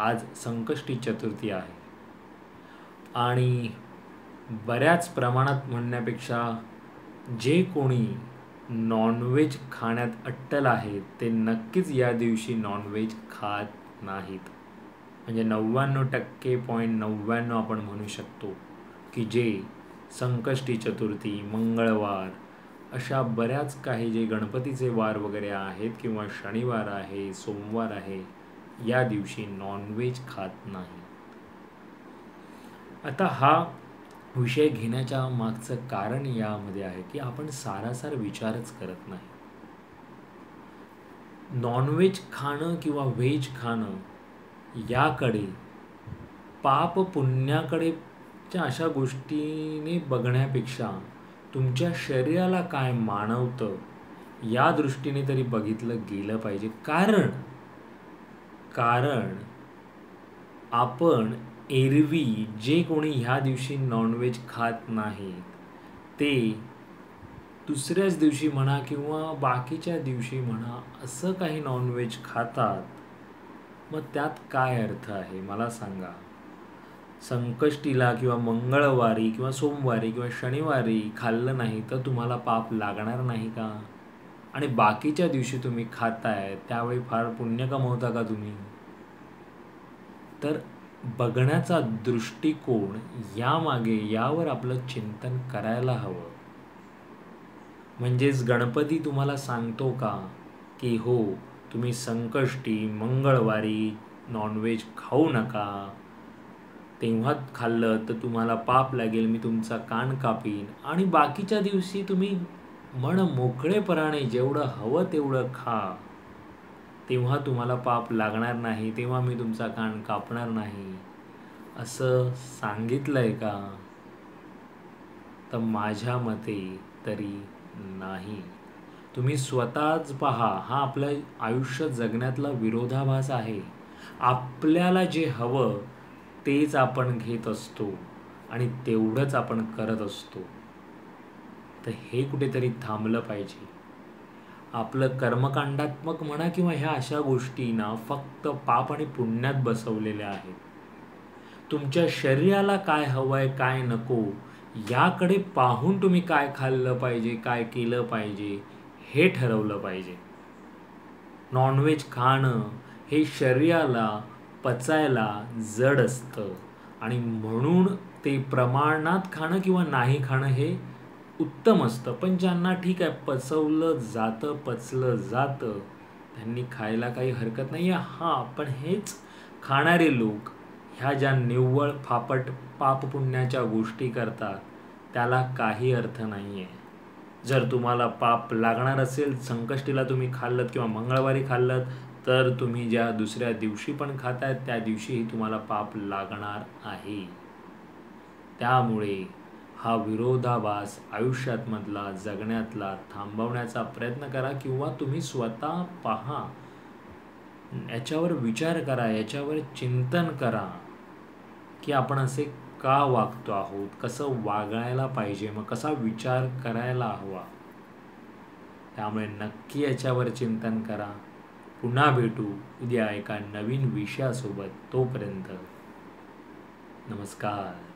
आज संकष्टी चतुर्थी आहे आणि बऱ्याच प्रमाणात म्हणण्यापेक्षा जे कोणी नॉनव्हेज खाण्यात अट्टल आहेत ते नक्कीच या दिवशी नॉनव्हेज खात नाहीत. म्हणजे 99.99 आपण म्हणू शकतो की जे संकष्टी चतुर्थी, मंगळवार अशा बऱ्याच काही जे गणपतीचे वार वगैरे आहेत किंवा शनिवार आहे, सोमवार आहे, या दिवशी नॉनव्हेज खात नाही. आता हा विषय घेण्याच्या मागचं कारण यामध्ये आहे की आपण सारासार विचारच करत नाही. नॉनव्हेज खाणं किंवा व्हेज खाणं याकडे पाप पुण्याकडे अशा गोष्टीने बघण्यापेक्षा तुमच्या शरीराला काय मानवतं या दृष्टीने तरी बघितलं गेलं पाहिजे. कारण आपण एरवी जे कोणी ह्या दिवशी नॉनव्हेज खात नाहीत ते दुसऱ्याच दिवशी म्हणा किंवा बाकीच्या दिवशी म्हणा असं काही नॉनव्हेज खातात. मग त्यात काय अर्थ आहे मला सांगा. संकष्टीला किंवा मंगळवारी किंवा सोमवारी किंवा शनिवारी खाल्लं नाही तर तुम्हाला पाप लागणार नाही का? आणि बाकीच्या दिवशी तुम्ही खाताय त्यावेळी फार पुण्य कमवता का तुम्ही? तर बघण्याचा दृष्टिकोन यामागे यावर आपलं चिंतन करायला हवं. म्हणजेच गणपती तुम्हाला सांगतो का की हो तुम्ही संकष्टी मंगळवारी नॉनव्हेज खाऊ नका, तेव्हा खाल्लं तर तुम्हाला पाप लागेल, मी तुमचा कान कापीन, आणि बाकीच्या दिवशी तुम्ही मन मोकळेपणाने जेवढं हवं तेवढं खा, तेव्हा तुम्हाला पाप लागणार नाही, तेव्हा मी तुमचा कान कापणार नाही, असं सांगितलंय का? तर माझ्या मते तरी नाही. तुम्ही स्वतःच पहा. हा आपलं आयुष्य जगण्यातला विरोधाभास आहे. आपल्याला जे हवं तेच आपण घेत असतो आणि तेवढंच आपण करत असतो. तर हे कुठेतरी थांबलं पाहिजे. आपलं कर्मकांडात्मक म्हणा किंवा ह्या अशा गोष्टींना फक्त पाप आणि पुण्यात बसवलेल्या आहेत. तुमच्या शरीराला काय हवंय काय नको याकडे पाहून तुम्ही काय खाल्लं पाहिजे, काय केलं पाहिजे हे ठरवलं पाहिजे. नॉनव्हेज खाणं हे शरीराला पचायला जड असतं आणि म्हणून ते प्रमाणात खाणं किंवा नाही खाणं हे उत्तम असतं. पण ज्यांना ठीक आहे पचवलं जातं, पचलं जातं, त्यांनी खायला काही हरकत नाही आहे. हां, पण हेच खाणारे लोक ह्या ज्या निव्वळ फापट पापपुण्याच्या गोष्टी करतात त्याला काही अर्थ नाही आहे. जर तुम्हाला पाप लागणार असेल, संकष्टीला तुम्ही खाल्लत किंवा मंगळवारी खाल्लत, तर तुम्ही ज्या दुसऱ्या दिवशी पण खातायत त्या दिवशीही तुम्हाला पाप लागणार आहे. त्यामुळे हा विरोधाभास आयुष्यात मधला जगण्यातला थांबवण्याचा प्रयत्न करा किंवा तुम्ही स्वतः पहा, याच्यावर विचार करा, याच्यावर चिंतन करा की आपण असे का वागतो आहोत, कसं वागायला पाहिजे, मग कसा विचार करायला हवा. त्यामुळे नक्की याच्यावर चिंतन करा. पुन्हा भेटू उद्या एका नवीन विषयासोबत. तोपर्यंत नमस्कार.